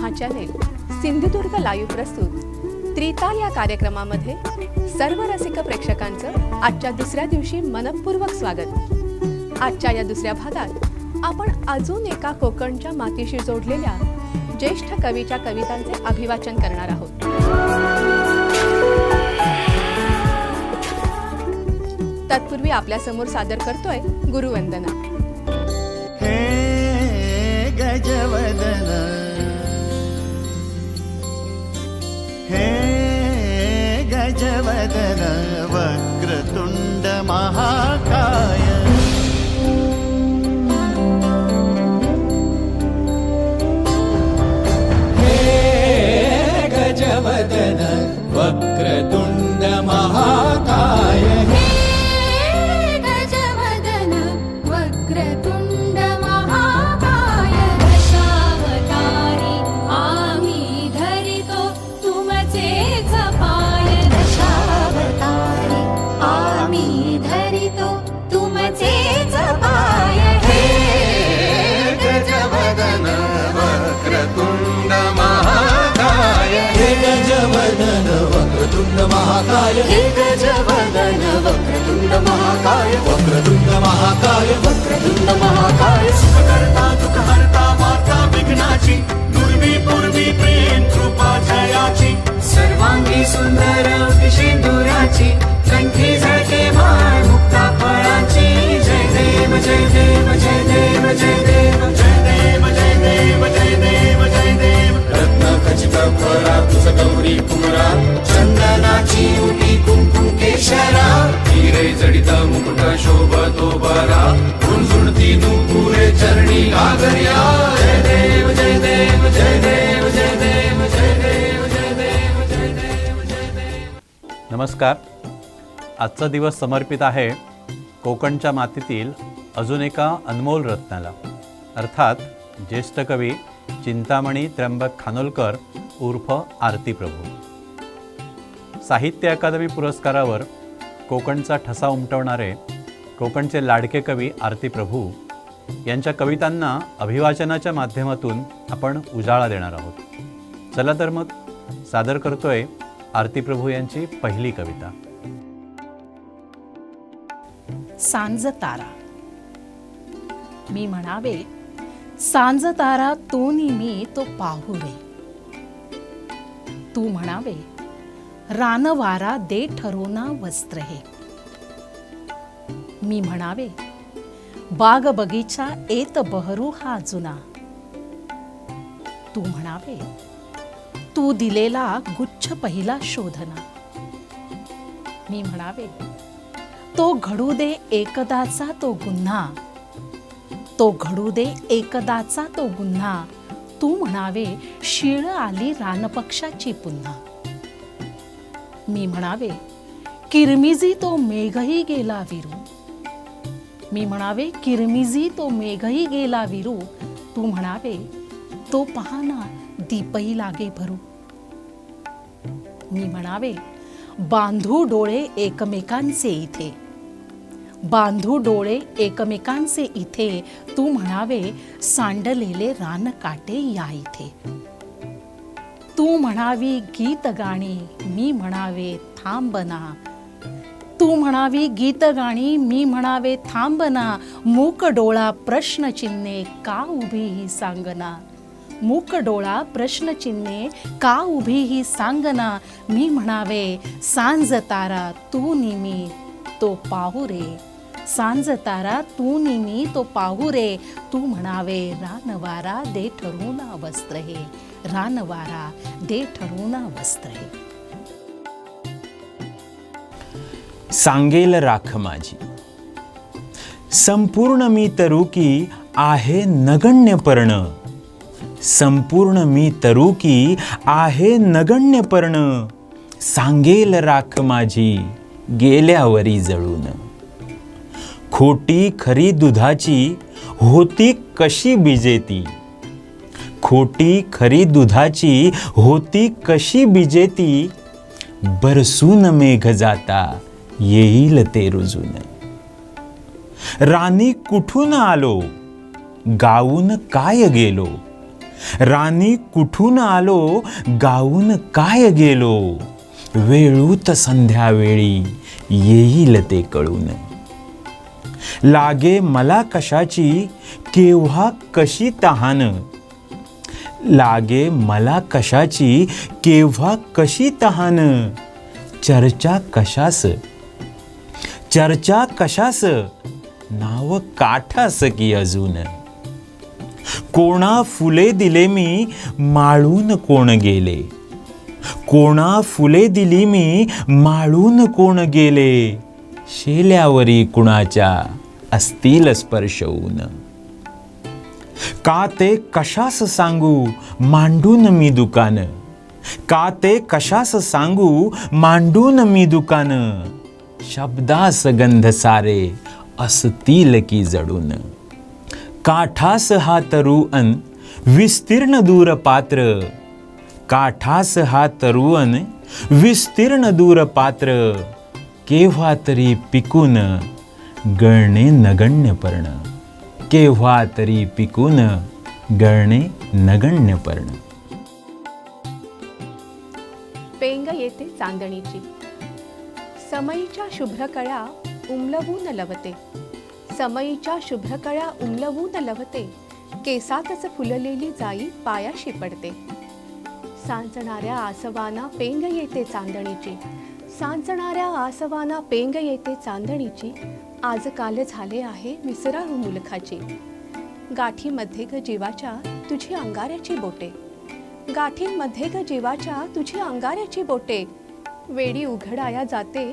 महाचॅनेल Sindhudurg live प्रस्तुत त्रिताल या कार्यक्रमामध्ये सर्व रसिक प्रेक्षकांचं आजच्या दुसऱ्या दिवशी मनपूर्वक स्वागत। आजच्या या दुसऱ्या भागात आपण अजून एका कोकणच्या मातीशी जोडलेल्या ज्येष्ठ कवीच्या कवितांचे अभिवाचन करणार आहोत। तत्पूर्वी आपल्या समोर सादर करतोय गुरुवंदना। हे गजवदन, हे गजवदन, वक्रतुंड महाकाय, हे गजवदन, वक्रतुंड महाकाय, महाकाय, हे गजवदन, वक्रतुंड महाकाय, वक्रतुंड महाकाय, वक्रतुंड महाकाय, सुखकर्ता दुःखहर्ता माता विघ्नाची, दुर्वी पूर्वी प्रेम कृपा जयाची, सर्वांगी सुंदर विशेंदुराची, कंठी झळके माळ मुक्ता फळाची, जय देव जय देव जय देव जय देव जय देव जय देव जय देव जय देव, रत्न खचित फळा तुझ गौरी कुमरा, चंदनाची उटी कुंकुम केशरा, हिरे जडित मुकुट शोभतो बरा, झुणझुणती नुपुरे चरणी घागर्या, जय देव जय देव जय देव जय देव जय देव जय देव जय देव जय देव। नमस्कार। आजचा दिवस समर्पित आहे कोकणच्या मातीतील अजून एका अनमोल रत्नाला, अर्थात ज्येष्ठ कवी चिंतामणी त्र्यंबक खानोलकर उर्फ आरती प्रभू। साहित्य अकादमी पुरस्कारावर कोकणचा ठसा उमटवणारे कोकणचे लाडके कवी आरती प्रभू यांच्या कवितांना अभिवाचनाच्या माध्यमातून आपण उजाळा देणार आहोत। चला तर मग सादर करतोय आरती प्रभू यांची पहिली कविता। सांज तारा। मी म्हणावे, सांज तारा तो मी तो पाहू रे, तू म्हणावे रानवारा दे ठरोना वस्त्र हे, मी म्हणावे बाग बगीचा येत बहरू हा जुना, तू म्हणावे तू दिलेला गुच्छ पहिला शोधना, मी म्हणावे तो घडू दे एकदाचा तो गुन्हा, तो घडू दे एकदाचा तो गुन्हा, तू म्हणावे शीळ आली रानपक्षाची पुन्हा, मी म्हणावे किरमिजी तो मेघही गेला विरू, मी म्हणावे किरमिजी तो मेघही गेला विरू, तू म्हणावे तो पहाना दीपही लागे भरू, मी म्हणावे बांधू डोळे एकमेकांचे इथे, बांधू डोळे एकमेकांचे इथे, तू म्हणावे सांडलेले रान काटे या इथे, तू म्हणावी गीत गाणी मी म्हणावे थांबना, तू म्हणावी गीत गाणी मी म्हणावे थांबना, मूक डोळा प्रश्नचिन्हे का उभी ही सांगना, मूक डोळा प्रश्नचिन्हे का उभी ही सांगना, मी म्हणावे सांज तारा तू निमी तो पाहू रे, सांज तारा तू निमी तो पाहू रे, तू म्हणावे रानवारा दे ठरवूना वस्त्र हे, रानवारा दे ठरवूना वस्त्र हे। सांगेल राख माझी, संपूर्ण मी तरुकी आहे नगण्य पर्ण, संपूर्ण मी तरुकी आहे नगण्य पर्ण, सांगेल राख माझी गेल्यावरी जळून, खोटी खरी दुधाची होती कशी बिजेती, खोटी खरी दुधाची होती कशी बिजेती, बरसून मेघ जाता येईल ते रुजून, रानी कुठून आलो गाऊन काय गेलो, राणी कुठून आलो, गाऊन काय गेलो, वेळूत संध्यावेळी येईल ते कळून. लागे मला कशाची केव्हा कशी तहान, लागे मला कशाची केव्हा कशी तहान, चर्चा कशास, चर्चा कशास, नाव काठास की अजून. कोणा फुले दिले मी माळून कोण गेले, कोणा फुले दिली मी माळून कोण गेले, शेल्यावरी कुणाच्या असतील स्पर्शवून. का ते कशास सांगू मांडून मी दुकान, का ते कशास सांगू मांडून मी दुकान, शब्दास गंध सारे असतील की जडून. काठास हा तरुण विस्तीर्ण दूर पात्र, काठास हा तरुण विस्तीर्ण दूर पात्र, केव्हा तरी पिकून गळणे नगण्य पर्ण, केव्हा तरी पिकून गळणे नगण्य पर्ण. पेंग येते चांदणीची, समईच्या शुभ्रकळ्या उमलवून लवते, समईच्या शुभ्रकळ्या उमलवून लवते, केसातच फुललेली जाई पायाशी पडते. सांचणाऱ्या आसवाना पेंग येते चांदणीची, सांचणाऱ्या आसवाना पेंग येते चांदणीची, आजकाल झाले आहे विसराळू मुलखाची. गाठीमध्ये ग जीवाच्या तुझी अंगाऱ्याची बोटे, गाठींमध्ये ग जीवाच्या तुझी अंगाऱ्याची बोटे, वेडी उघडाया जाते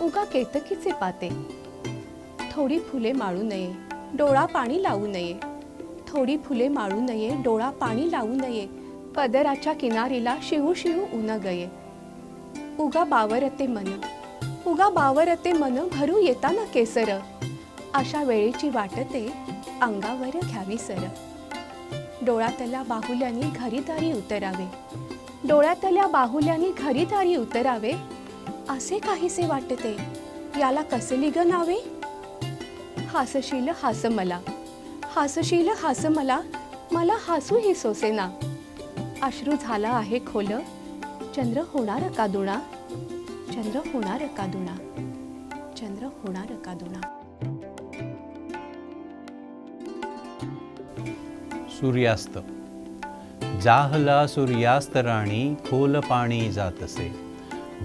उगा केतकीचे पाते. थोडी फुले माळू नये डोळा पाणी लावू नये, थोडी फुले माळू नये डोळा पाणी लावू नये, पदराच्या किनारीला शिवू शिवू ऊन गये. उगा बावरते मन, उगा बावरते मन भरू येताना केसर, अशा वेळेची वाटते अंगावर घ्यावी सर. डोळ्यातल्या बाहुल्यानी घरीदारी उतरावे, डोळ्यातल्या बाहुल्यानी घरीदारी उतरावे, असे काहीसे वाटते याला कसली ग नावे. हासशील हास मला, हासशील हास मला, मला हसूही सोसेना. अश्रू झाला आहे खोल, चंद्र होणार का दुणा, चंद्र होणार का दुणा, चंद्र होणार का दुणा. सूर्यास्त. जाहला सूर्यास्त राणी खोल पाणी जातसे,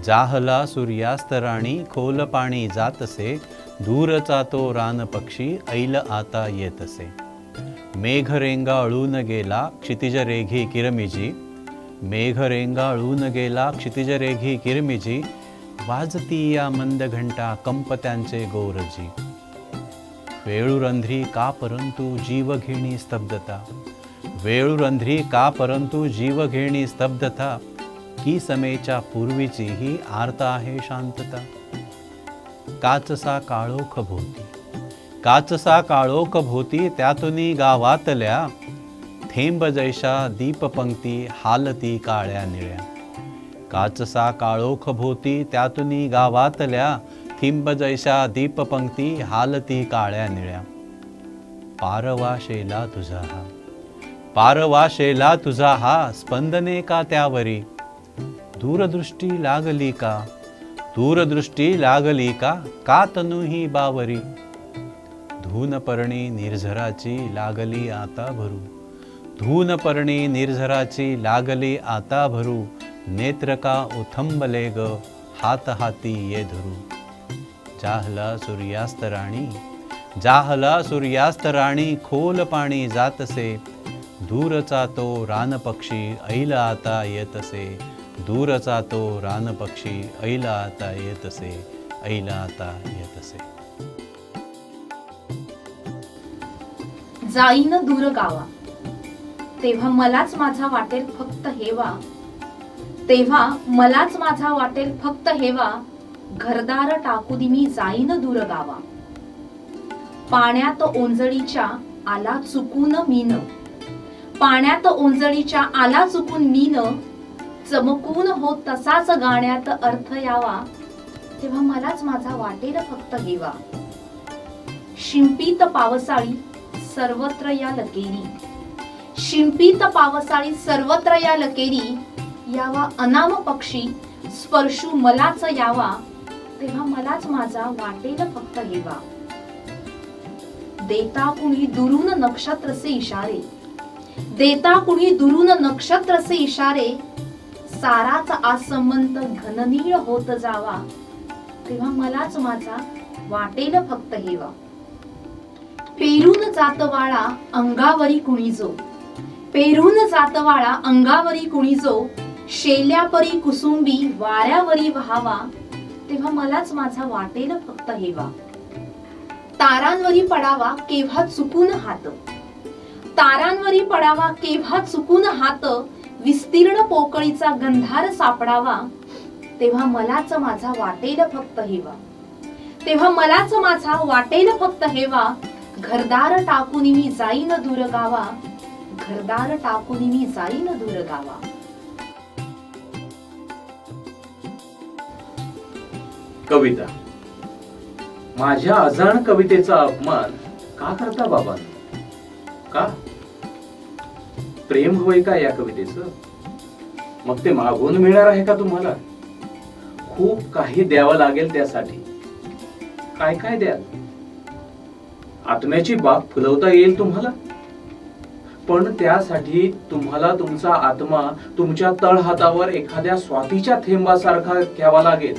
जाहला सूर्यास्त राणी खोल पाणी जातसे, दूरचा तो रान पक्षी ऐल आता येतसे. मेघ रेंगाळून गेला क्षितिज रेघी किरमिजी, मेघ रेंगाळून गेला क्षितिज रेघी किरमिजी, वाजती या मंद घंटा कंप त्यांचे गोरजी. वेळुरंध्री का परंतु जीव घेणी स्तब्धता, वेळुरंध्री का परंतु जीव घेणी स्तब्धता, की समेच्या पूर्वीची ही आर्त आहे शांतता. काचसा काळोख भोवती, काचसा काळोख भोवती, त्यातुनी गावातल्या थेंब जैशा दीपपंक्ती हालती काळ्या निळ्या. काचसा काळोख भोवती, त्यातुनी गावातल्या थिंब जैशा दीपपंक्ती हालती काळ्या निळ्या. पारवा शेला तुझा हा, पारवा शेला तुझा हा, स्पंदने का त्यावरी, दूरदृष्टी लागली का, दूरदृष्टी लागली का, का तनु ही बावरी. धूनपर्णी निर्झराची लागली आता भरू, धूनपर्णी निर्झराची लागली आता भरू, नेत्र का उथंबले ग हात हाती ये धरू. जाहला सूर्यास्त राणी, जाहला सूर्यास्त राणी खोल पाणी जातसे, दूरचा तो रानपक्षी ऐल आता येतसे, दूरचा तो रानपक्षी ऐल आता येतसे, ऐल आता येतसे. जाईन दूर गावा, तेव्हा मलाच माझा वाटेल फक्त हेवा, तेव्हा मलाच माझा वाटेल फक्त हेवा, घरदार टाकू दि मी जाईन दूर गावा. पाण्यात ओंजळीच्या आला चुकून मीन, पाण्यात ओंजळीच्या आला चुकून मीन, चमकून हो तसाच गाण्यात अर्थ यावा, तेव्हा मलाच माझा वाटेल फक्त हेवा. शिंपीत पावसाळी सर्वत्र या लकेरी, शिंपीत पावसाळी सर्वत्र या लकेरी, यावा अनाम पक्षी स्पर्शू मलाच यावा, तेव्हा मलाच माझा वाटेल फक्त हेवा. देता कुणी दुरून नक्षत्रसे इशारे, देता कुणी दुरून नक्षत्रसे इशारे, साराच आसमंत घननीळ होत जावा, तेव्हा मलाच माझा वाटेल फक्त हेवा. पेरून जातवाळा अंगावरी कुणी जो, पेरून जातवाळा अंगावरी कुणी जो, शेल्यापरी कुसुंबी वाऱ्यावरी व्हावा, तेव्हा मलाच माझा वाटेल फक्त हेवा. तारांवरी पडावा केव्हा चुकून हात, तारांवरी पडावा केव्हा चुकून हात, विस्तीर्ण पोकळीचा गंधार सापडावा, तेव्हा मलाच माझा वाटेल फक्त हेवा. तेव्हा मलाच माझा वाटेल फक्त हेवा. घरदार टाकून मी जाईन दूर गावा, घरदार टाकून मी जाईन दूर गावा. कविता. माझ्या अजाण कवितेचा अपमान का करता बाबा? का? प्रेम होय का या कवितेचं? मग ते मागून मिळणार आहे का तुम्हाला? खूप काही द्यावं लागेल त्यासाठी. काय काय द्याल? आत्म्याची बाग फुलवता येईल तुम्हाला, पण त्यासाठी तुम्हाला तुमचा आत्मा तुमच्या तळहातावर एखाद्या स्वातीच्या थेंबासारखा घ्यावा लागेल.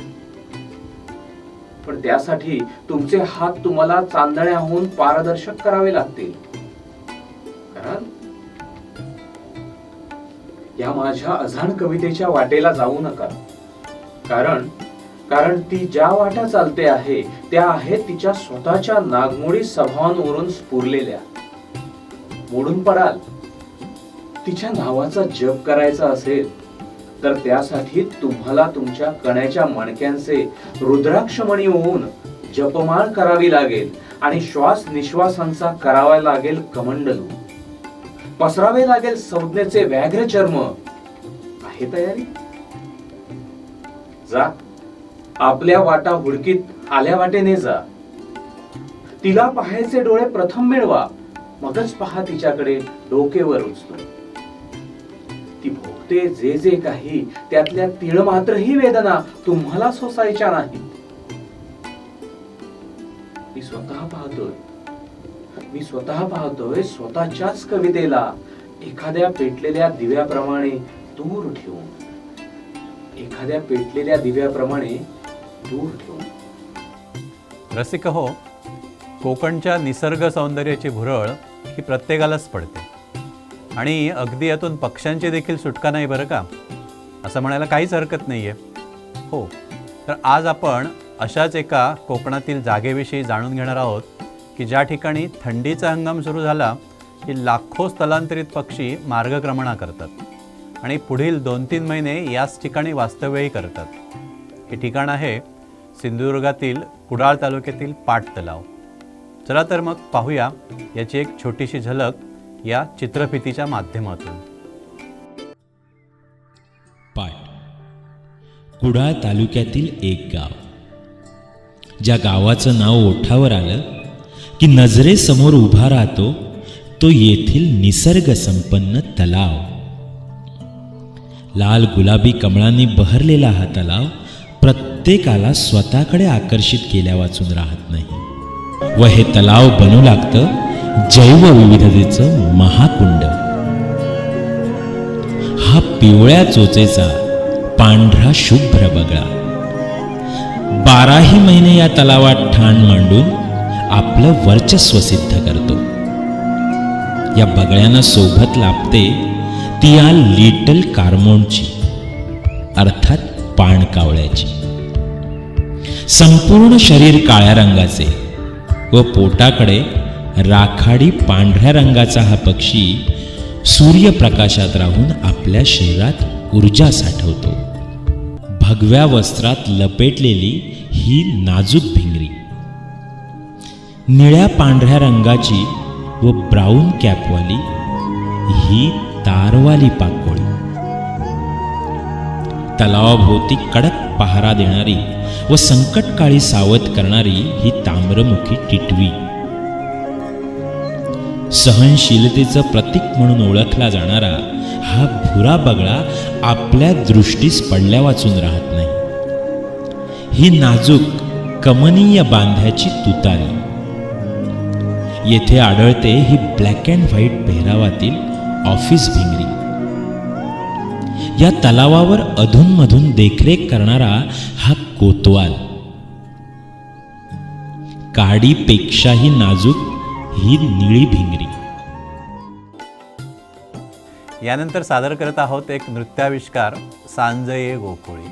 पण त्यासाठी तुमचे हात तुम्हाला चांदण्याहून पारदर्शक करावे लागतील. कराल? या माझ्या अजाण कवितेच्या वाटेला जाऊ नका. कारण ती ज्या वाटा चालते आहे त्या आहेत तिच्या स्वतःच्या नागमोडी स्वभावांवरून स्फुरलेल्या. मोडून पडाल. तिच्या नावाचा जप करायचा असेल तर त्यासाठी तुम्हाला तुमच्या कण्याच्या मणक्यांचे रुद्राक्षमणी होऊन जपमाळ करावी लागेल आणि श्वास निश्वासांचा करावा लागेल कमंडलू. पसरावे लागेल संज्ञेचे व्याघ्र चर्म. आहे तयारी? जा, आपल्या वाटा हुडकीत आल्या वाटेने जा. तिला पाहायचे डोळे प्रथम मिळवा, मगच पहा तिच्याकडे डोकेवर उचलून. ती भोगते जे जे काही त्यातल्या तीळ मात्रही वेदना तुम्हाला सोसायच्या नाही. मी स्वतः पाहतोय स्वतःच्याच कवितेला एखाद्या पेटलेल्या दिव्याप्रमाणे दूर ठेवून, एखाद्या पेटलेल्या दिव्याप्रमाणे दूर ठेवून. रसिक हो, कोकणच्या निसर्ग सौंदर्याची भुरळ ही प्रत्येकालाच पडते आणि अगदी यातून पक्ष्यांची देखील सुटका नाही बरं का. असं म्हणायला काहीच हरकत नाही आहे. हो, तर आज आपण अशाच एका कोकणातील जागेविषयी जाणून घेणार आहोत की ज्या ठिकाणी थंडीचा हंगाम सुरू झाला की लाखो स्थलांतरित पक्षी मार्गक्रमणा करतात आणि पुढील 2-3 महिने याच ठिकाणी वास्तव्यही करतात. हे ठिकाण आहे सिंधुदुर्गातील कुडाळ तालुक्यातील पाट तलाव. चला तर मग पाहूया याची एक छोटीशी झलक या चित्रफितीच्या माध्यमातून. पाट, कुडाळ तालुक्यातील एक गाव. ज्या गावाचं नाव ओठावर आलं की नजरेसमोर उभा राहतो तो येथील निसर्ग संपन्न तलाव. लाल गुलाबी कमळांनी बहरलेला हा तलाव प्रत्येकाला स्वतःकडे आकर्षित केल्या वाचून राहत नाही व हे तलाव बनू लागतं जैवविविधतेचं महाकुंड. हा पिवळ्या चोचेचा पांढरा शुभ्र बगळा 12ही महिने या तलावात ठाण मांडून आपलं वर्चस्व सिद्ध करतो. या बगळ्यानं सोबत लाभते ती या लिटल कार्मोनची, अर्थात पाणकावळ्याची. संपूर्ण शरीर काळ्या रंगाचे व पोटाकडे राखाडी पांढऱ्या रंगाचा हा पक्षी सूर्यप्रकाशात राहून आपल्या शरीरात ऊर्जा साठवतो. भगव्या वस्त्रात लपेटलेली ही नाजूक भिंगरी, निळ्या पांढऱ्या रंगाची व ब्राऊन कॅपवाली ही तारवाली पाकोळी, तलावाभोवती कडक पहारा देणारी व संकटकाळी सावध करणारी ही ताम्रमुखी टिटवी, सहनशीलतेचं प्रतीक म्हणून ओळखला जाणारा हा भुरा बगळा आपल्या दृष्टीस पडल्या वाचून राहत नाही. ही नाजूक कमनीय बांध्याची तुतारी. येथे आढळते ही ब्लॅक अँड व्हाईट पेहरावातील ऑफिस भिंगरी. या तलावावर अधूनमधून देखरेख करणारा हा कोतवाल. काडीपेक्षाही नाजूक ही निळी भिंगरी. यानंतर सादर करत आहोत एक नृत्याविष्कार, सांजये गोकुळी.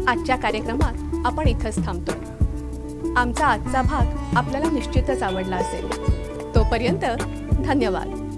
आजच्या कार्यक्रमात आपण इथंच थांबतो. आमचा आजचा भाग आपल्याला निश्चितच आवडला असेल. तोपर्यंत धन्यवाद.